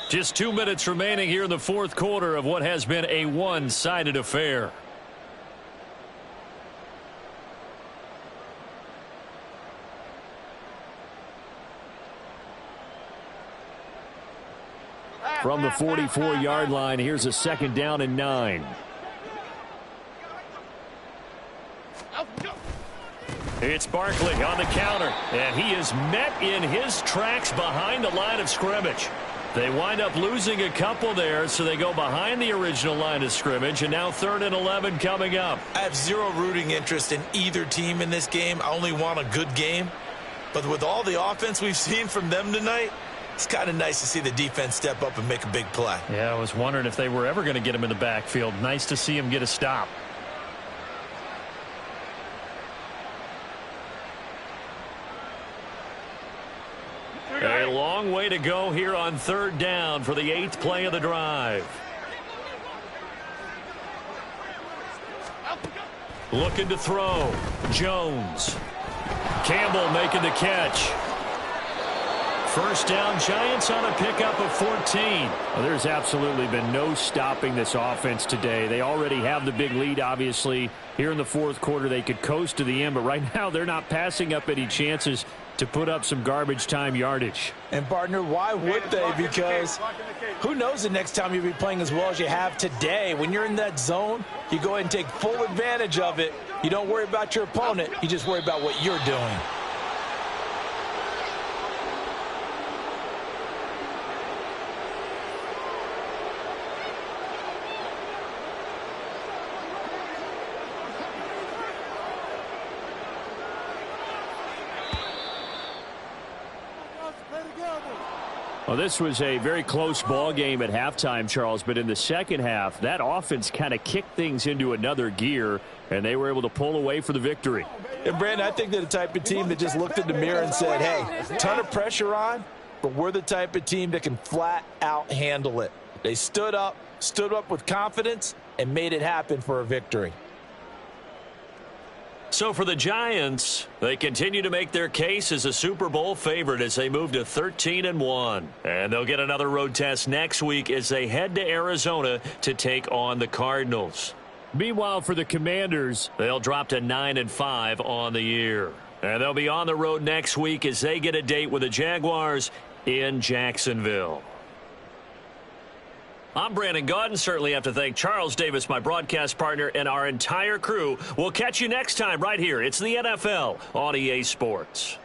Just 2 minutes remaining here in the fourth quarter of what has been a one-sided affair. From the 44-yard line, here's a 2nd down and 9. It's Barkley on the counter, and he is met in his tracks behind the line of scrimmage. They wind up losing a couple there, so they go behind the original line of scrimmage, and now 3rd and 11 coming up. I have zero rooting interest in either team in this game. I only want a good game. But with all the offense we've seen from them tonight, it's kind of nice to see the defense step up and make a big play. Yeah, I was wondering if they were ever going to get him in the backfield. Nice to see him get a stop. A long way to go here on 3rd down for the 8th play of the drive. Looking to throw. Jones. Campbell making the catch. First down, Giants on a pickup of 14. Well, there's absolutely been no stopping this offense today. They already have the big lead, obviously. Here in the fourth quarter, they could coast to the end, but right now they're not passing up any chances to put up some garbage time yardage. And, partner, why would they? Because who knows the next time you'll be playing as well as you have today. When you're in that zone, you go ahead and take full advantage of it. You don't worry about your opponent. You just worry about what you're doing. Well, this was a very close ball game at halftime, Charles, but in the second half, that offense kind of kicked things into another gear, and they were able to pull away for the victory. And, Brandon, I think they're the type of team that just looked in the mirror and said, hey, ton of pressure on, but we're the type of team that can flat out handle it. They stood up with confidence, and made it happen for a victory. So for the Giants, they continue to make their case as a Super Bowl favorite as they move to 13-1. And they'll get another road test next week as they head to Arizona to take on the Cardinals. Meanwhile, for the Commanders, they'll drop to 9-5 on the year. And they'll be on the road next week as they get a date with the Jaguars in Jacksonville. I'm Brandon Gaudin. Certainly have to thank Charles Davis, my broadcast partner, and our entire crew. We'll catch you next time right here. It's the NFL on EA Sports.